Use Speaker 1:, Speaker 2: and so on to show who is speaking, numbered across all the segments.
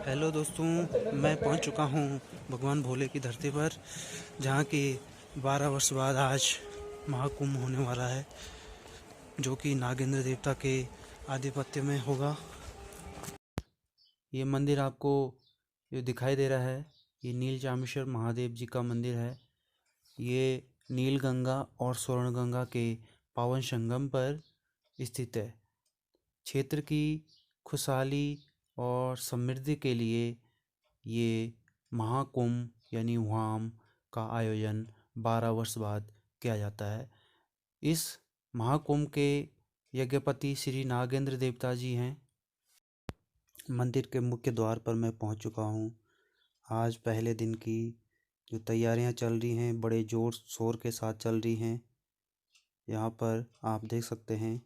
Speaker 1: Hello दोस्तों, मैं पहुंच चुका हूं भगवान भोले की धरती पर, जहां की 12 वर्ष बाद आज महाकुंभ होने वाला है, जो कि नागेंद्र देवता के आधिपत्य में होगा। ये मंदिर आपको जो दिखाई दे रहा है, ये नीलचामेश्वर महादेव जी का मंदिर है। ये नील गंगा और स्वर्ण गंगा के पावन संगम पर स्थित है। क्षेत्र की खुशहाली और समृद्धि के लिए ये महाकुंभ यानी हुआम का आयोजन 12 वर्ष बाद किया जाता है। इस महाकुंभ के यज्ञपति श्री नागेंद्र देवता जी हैं। मंदिर के मुख्य द्वार पर मैं पहुंच चुका हूं। आज पहले दिन की जो तैयारियां चल रही हैं, बड़े जोर शोर के साथ चल रही हैं। यहाँ पर आप देख सकते हैं।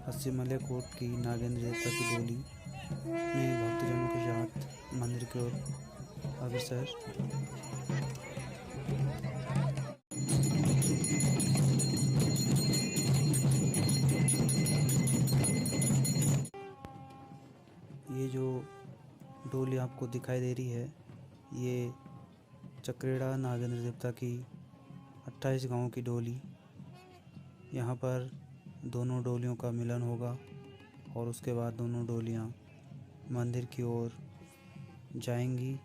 Speaker 1: अस्सीमलय कोट की नागेंद्र देवता की डोली ने भक्तजनों के साथ मंदिर की ओर अग्रसर। ये जो डोली आपको दिखाई दे रही है, ये चक्रेड़ा नागेंद्र देवता की 28 गांवों की डोली। यहाँ पर दोनों डोलियों का मिलन होगा और उसके बाद दोनों डोलियाँ मंदिर की ओर जाएंगी।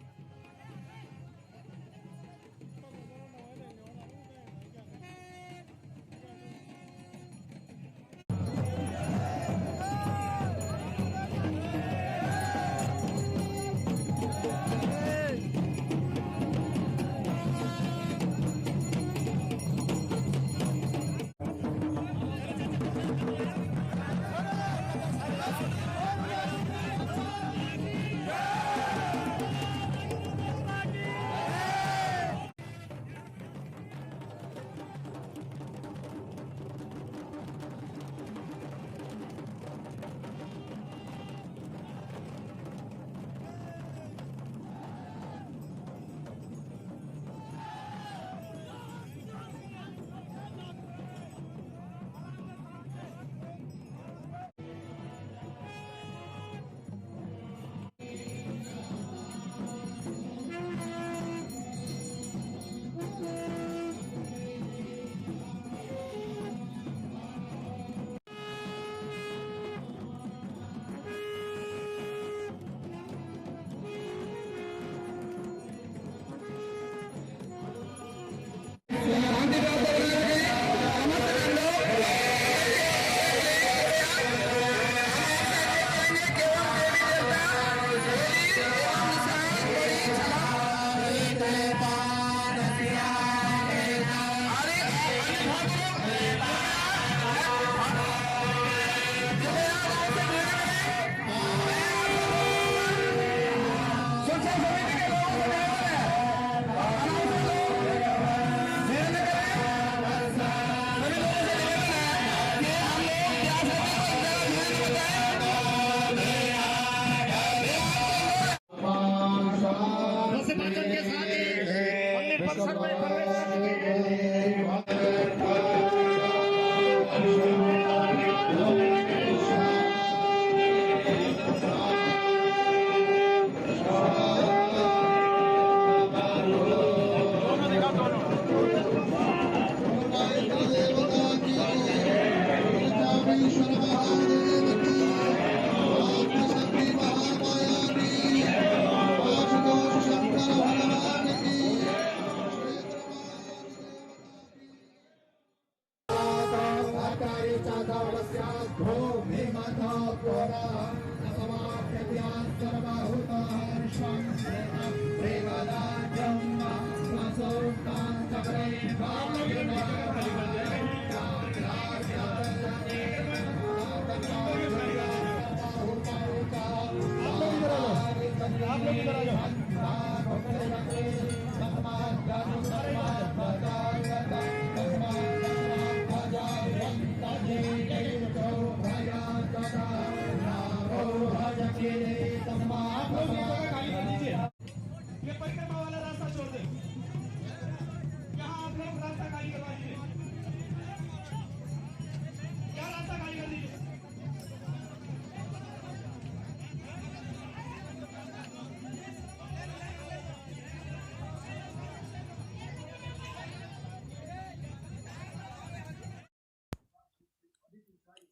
Speaker 2: Oh,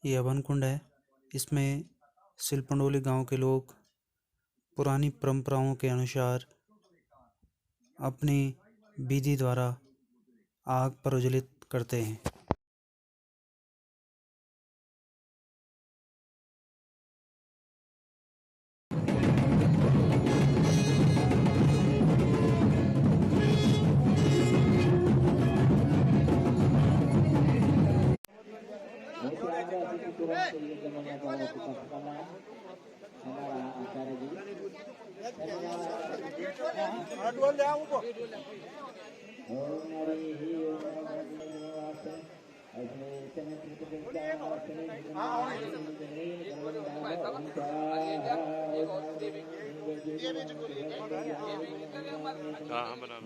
Speaker 1: ये हवन कुंड है। इसमें सिलपंडोली गांव के लोग पुरानी परंपराओं के अनुसार अपनी विधि द्वारा आग प्रज्वलित करते हैं।
Speaker 2: हाँ बना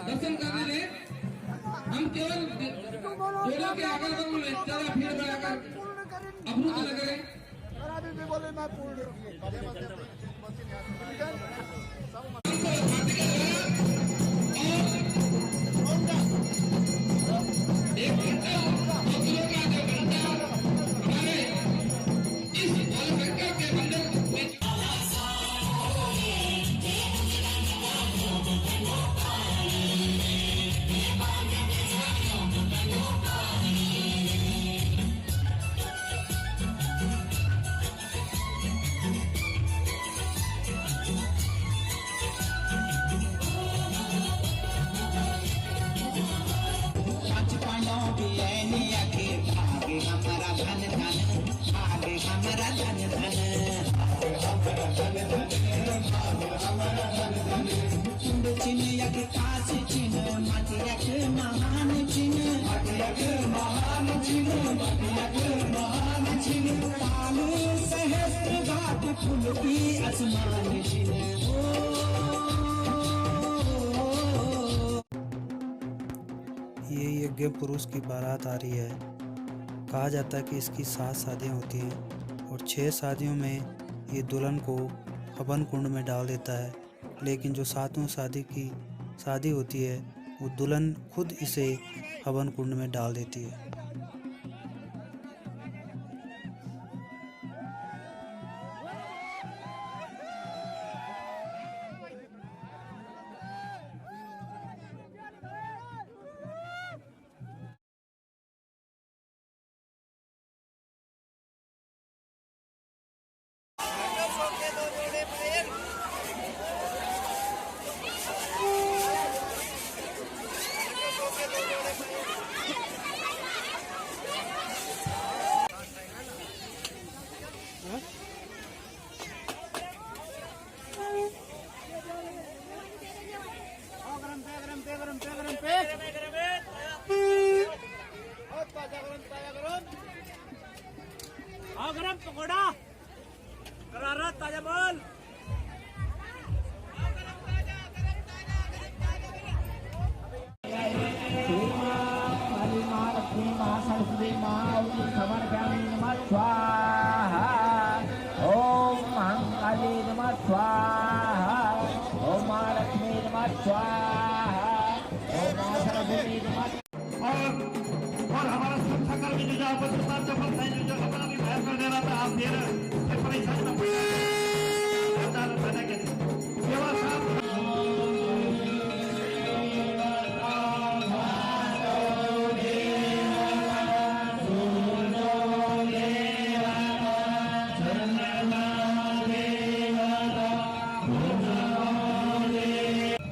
Speaker 2: दर्शन करने में हम केवल जोड़ों के अगल बगल में ज्यादा भीड़ बढ़ाकर अवरुद्ध न करें।
Speaker 1: ये यज्ञ पुरुष की बारात आ रही है। कहा जाता है कि इसकी 7 शादियाँ होती हैं और 6 शादियों में ये दुल्हन को हवन कुंड में डाल देता है, लेकिन जो 7वां शादी होती है वो दुल्हन खुद इसे हवन कुंड में डाल देती है।
Speaker 3: समर्पयामि नमः स्वाहा ओम महाकाली नमः स्वाहा ओम महालक्ष्मी नमः स्वाहा ओम महासरस्वती नमः।
Speaker 4: और हमारा सुरक्षाकर्मी जो जहाँ पर साथ चप्पल साइन जो अपना भी बाहर कर दे रहा था आप फिर परेशानी में पैदा के सेवा साहब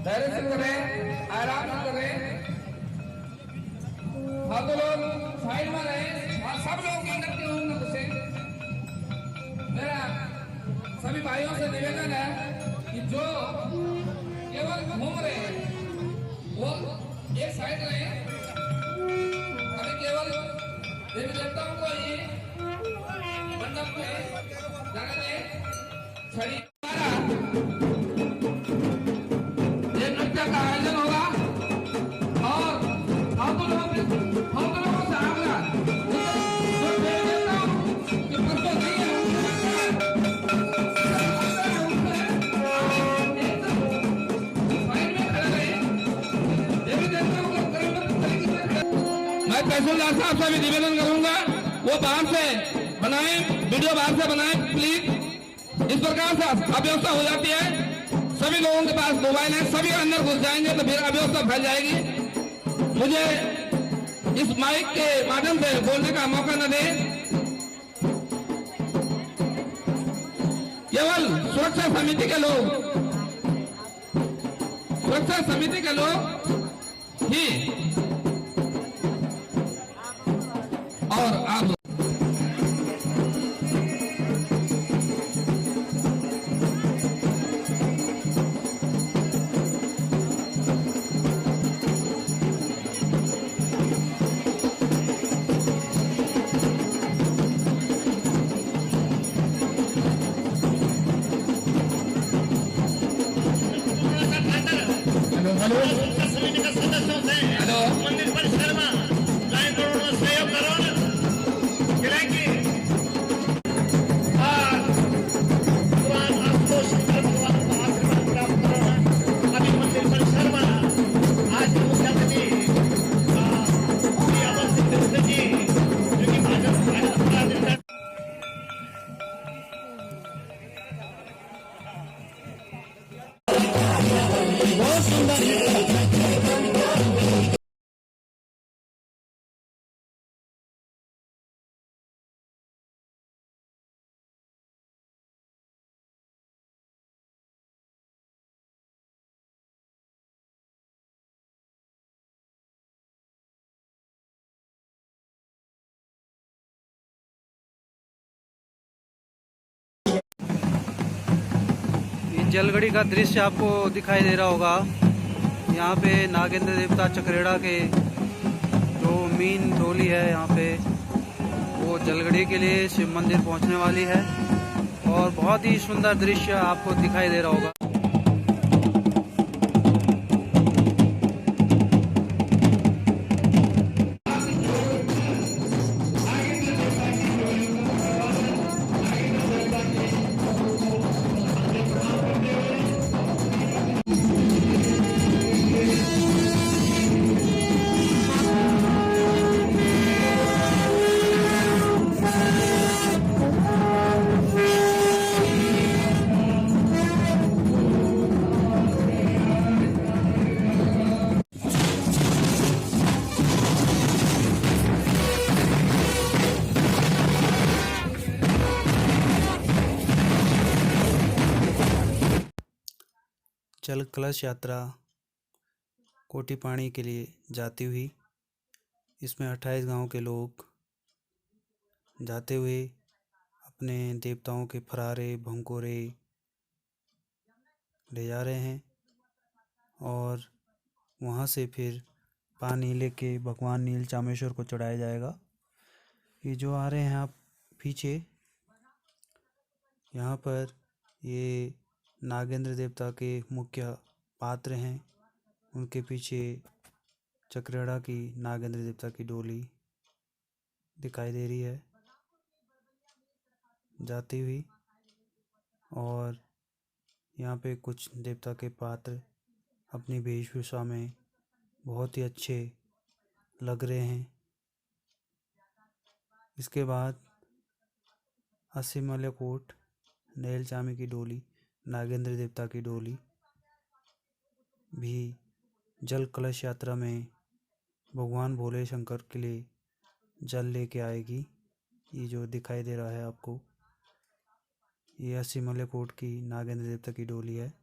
Speaker 2: धैर्य से करें, आराम से करें। हाँ तो लोग साइड में रहे, सब लोग मंदिर के रूम में घुसे। मेरा सभी भाइयों से निवेदन है कि जो केवल घूम रहे हैं वो एक साइड रहे। अभी केवल देवी देवताओं को ही मंडप में जाने दें। छड़ी ये नृत्य का आयोजन होगा और हम तो लोगों से आग्रह जो देवी देवताओं के परसों नहीं है मैं तहसीलदार साहब से भी निवेदन करूंगा वो बाहर से बनाए, वीडियो बाहर से बनाए प्लीज। इस प्रकार से अव्यवस्था हो जाती है, सभी लोगों के पास मोबाइल है, सभी अंदर घुस जाएंगे तो फिर अव्यवस्था फैल जाएगी। मुझे इस माइक के माध्यम से बोलने का मौका न दें। केवल सुरक्षा समिति के लोग ही और आप
Speaker 4: समिति के सदस्यों से मंदिर परिसर में लाइन करोड़ सहयोग करो गिराएंगे और भगवान आपको शंकर भगवान का आशीर्वाद प्राप्त करो। अभी मंदिर परिसर में आज मुख्य अतिथि श्री अमर सिंह मिश्र जी जो कि भाजपा बहुत सुंदर
Speaker 1: जलगढ़ी का दृश्य आपको दिखाई दे रहा होगा। यहाँ पे नागेंद्र देवता चकरेड़ा के जो मेन डोली है यहाँ पे वो जलगढ़ी के लिए शिव मंदिर पहुँचने वाली है और बहुत ही सुंदर दृश्य आपको दिखाई दे रहा होगा। जल कलश यात्रा कोटी पानी के लिए जाती हुई इसमें 28 गांव के लोग जाते हुए अपने देवताओं के फरारे भंकोरे ले जा रहे हैं और वहां से फिर पानी लेके भगवान नील चामेश्वर को चढ़ाया जाएगा। ये जो आ रहे हैं आप पीछे, यहाँ पर ये नागेंद्र देवता के मुख्य पात्र हैं। उनके पीछे चकरेड़ा की नागेंद्र देवता की डोली दिखाई दे रही है जाती हुई, और यहाँ पे कुछ देवता के पात्र अपनी वेशभूषा में बहुत ही अच्छे लग रहे हैं। इसके बाद असीमलकोट नैलचामी की डोली, नागेंद्र देवता की डोली भी जल कलश यात्रा में भगवान भोले शंकर के लिए जल लेके आएगी। ये जो दिखाई दे रहा है आपको, ये असीमलकोट की नागेंद्र देवता की डोली है।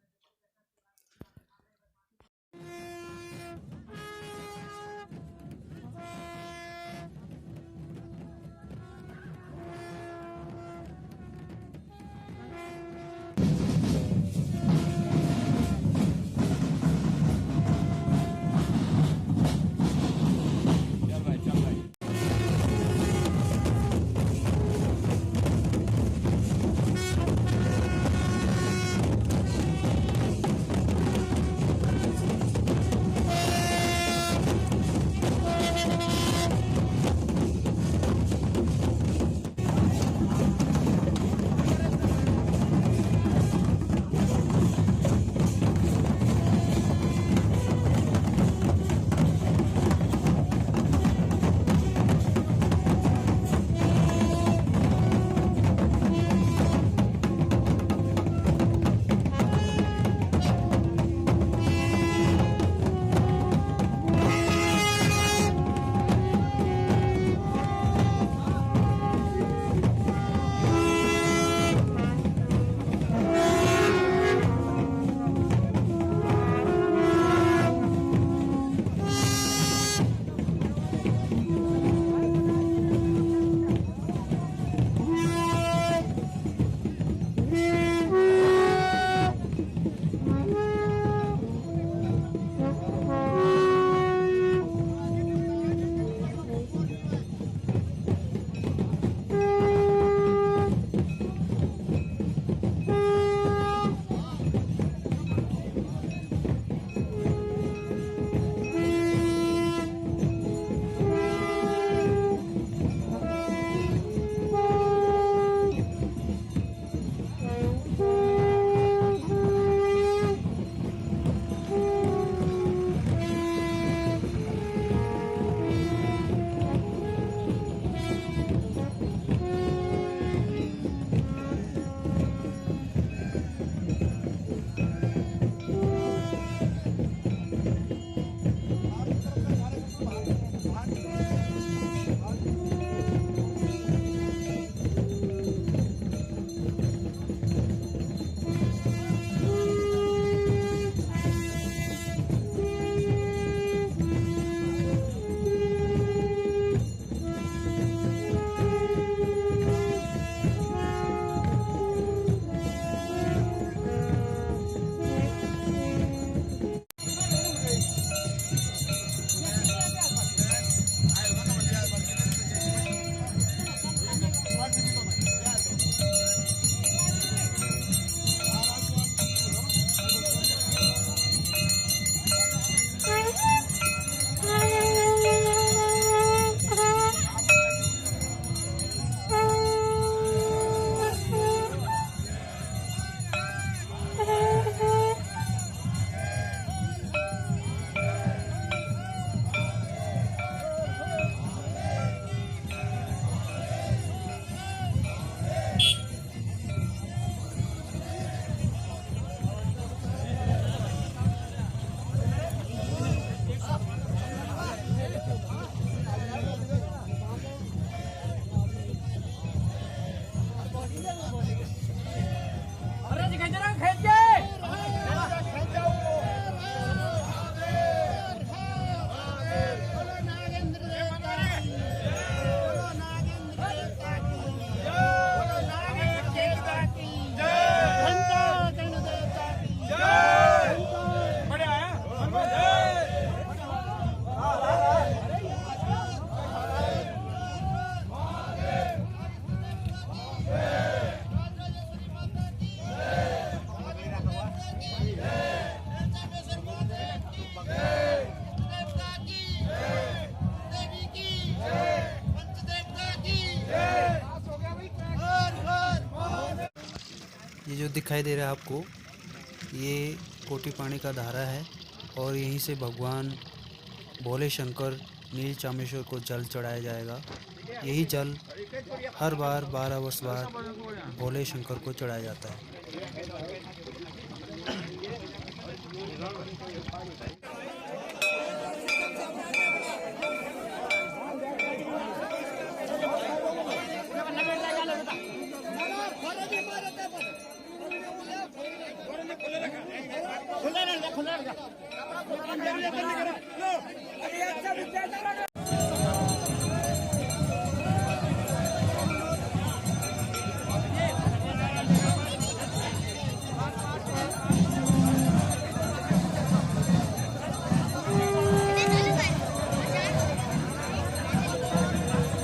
Speaker 1: जो दिखाई दे रहा है आपको, ये कोटी पानी का धारा है और यहीं से भगवान भोले शंकर नील चामेश्वर को जल चढ़ाया जाएगा। यही जल हर बार 12 वर्ष बाद भोले शंकर को चढ़ाया जाता है।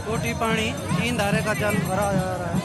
Speaker 1: कोटी पानी 3 धारे का जल भरा जा रहा है।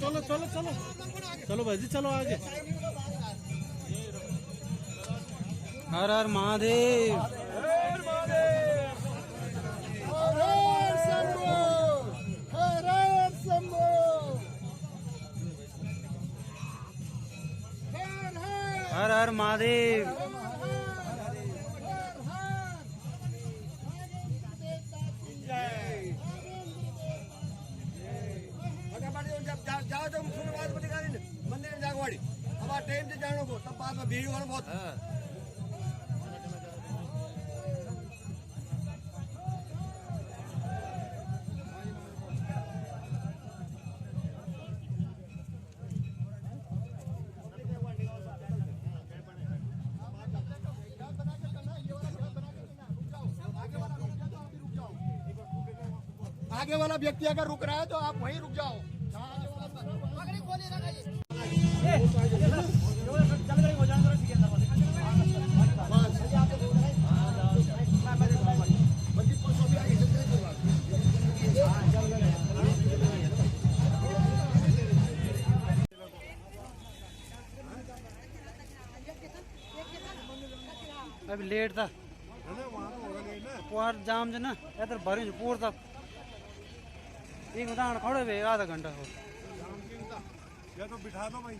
Speaker 5: चलो चलो चलो चलो भाई जी, चलो आगे।
Speaker 1: हर हर महादेव। हर हर महादेव।
Speaker 6: जाओ तो मंदिर में जागवाड़ी अब टाइम से जानो को तब बाद में भीड़ होना बहुत। आगे वाला व्यक्ति अगर रुक रहा है तो आप वहीं रुक जाओ।
Speaker 1: अभी लेट था पुआर जाम जो ना इधर भरी पूर तक एक उदाहरण खड़े हुए आधा घंटा हो
Speaker 5: या तो बिठा दो भाई।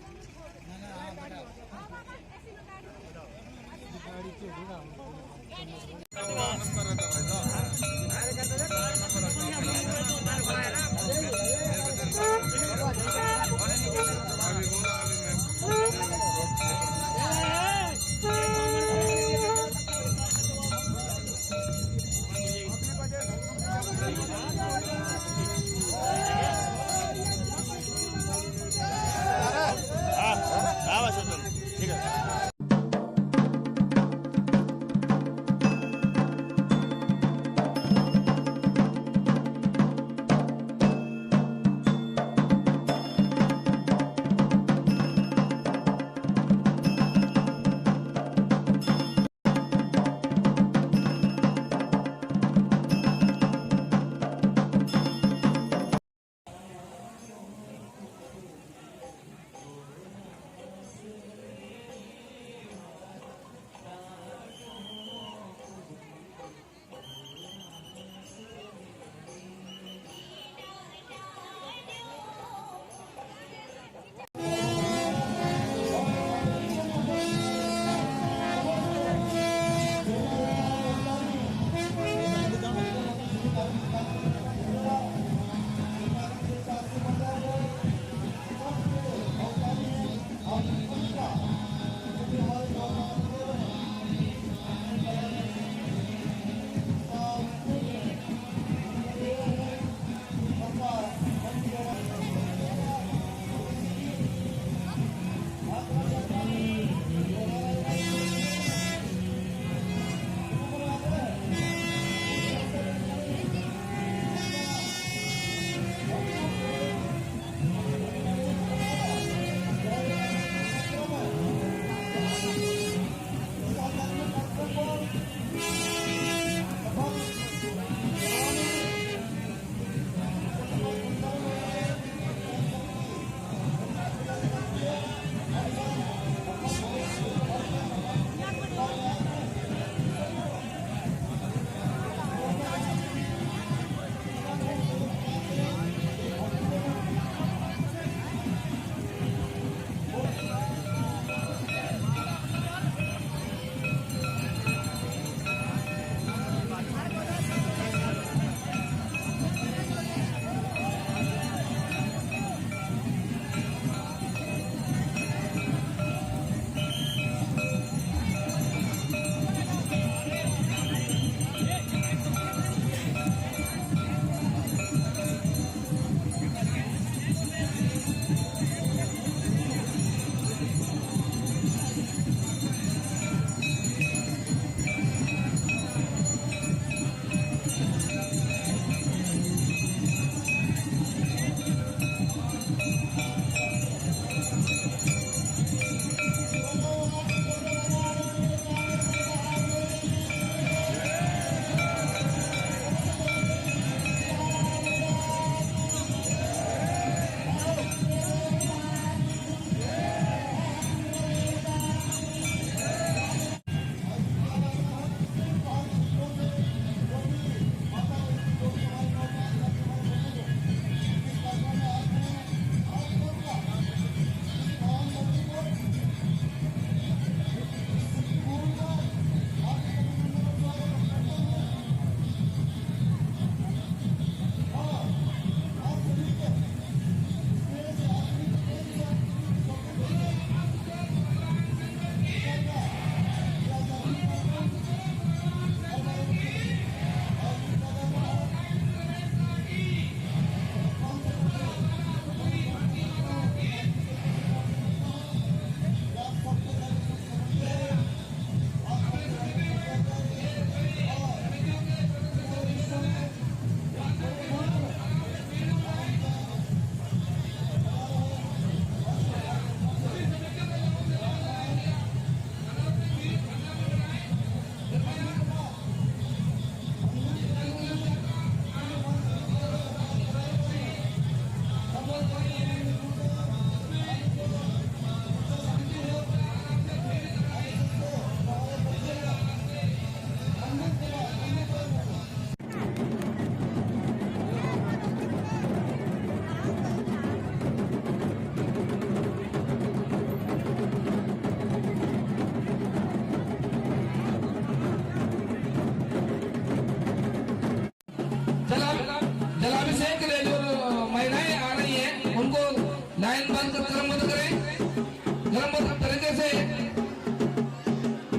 Speaker 2: उत्तम तरीके से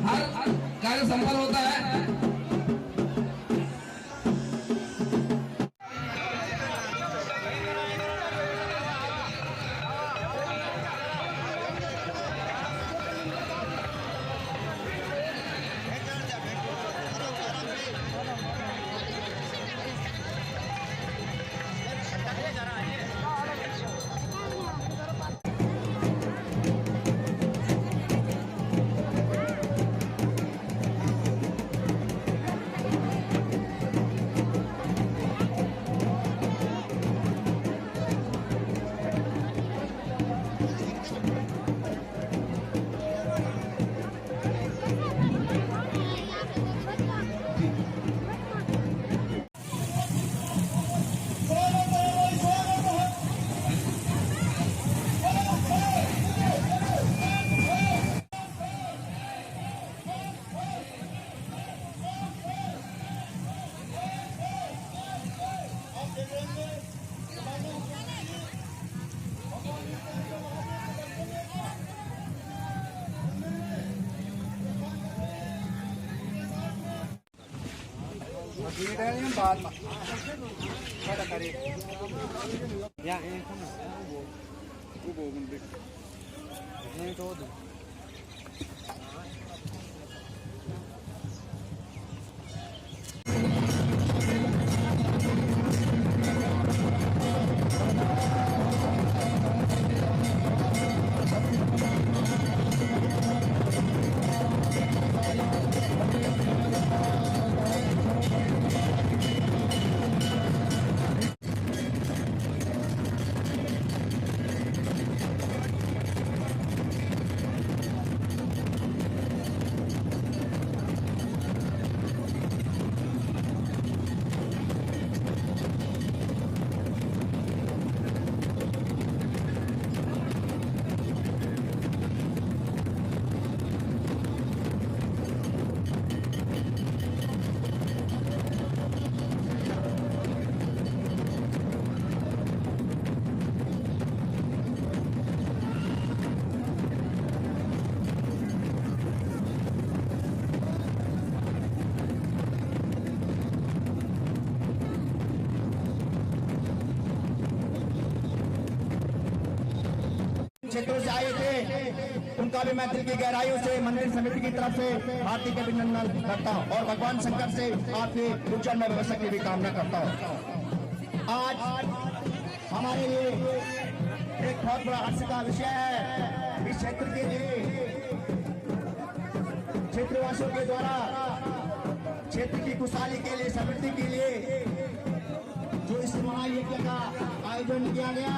Speaker 2: हर कार्य संपन्न होता है।
Speaker 7: क्षेत्रों से आए थे उनका भी मैं दिल की गहराइयों से मंदिर समिति की तरफ से हार्दिक अभिनंदन करता हूँ और भगवान शंकर से आपके उज्जवल में भविष्य की भी कामना करता हूँ। आज हमारे लिए एक बहुत बड़ा हर्ष का विषय है। इस क्षेत्र के लिए क्षेत्रवासियों के द्वारा क्षेत्र की खुशहाली के लिए, समृद्धि के लिए जो इस महायज्ञ का आयोजन किया गया,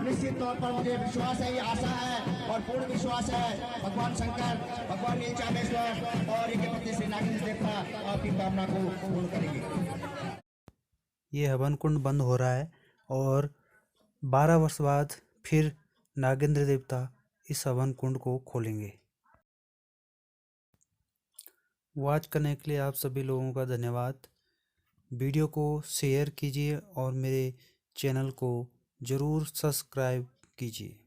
Speaker 7: निश्चित तौर पर मुझे विश्वास है, ये आशा है और पूर्ण विश्वास है भगवान शंकर, भगवान नीलचामेश्वर और इनके श्री नागेंद्र देवता आपकी कामना को पूर्ण करेंगे।
Speaker 1: ये हवन कुंड बंद हो रहा है और 12 वर्ष बाद फिर नागेंद्र देवता इस हवन कुंड को खोलेंगे। वॉच करने के लिए आप सभी लोगों का धन्यवाद। वीडियो को शेयर कीजिए और मेरे चैनल को ज़रूर सब्सक्राइब कीजिए।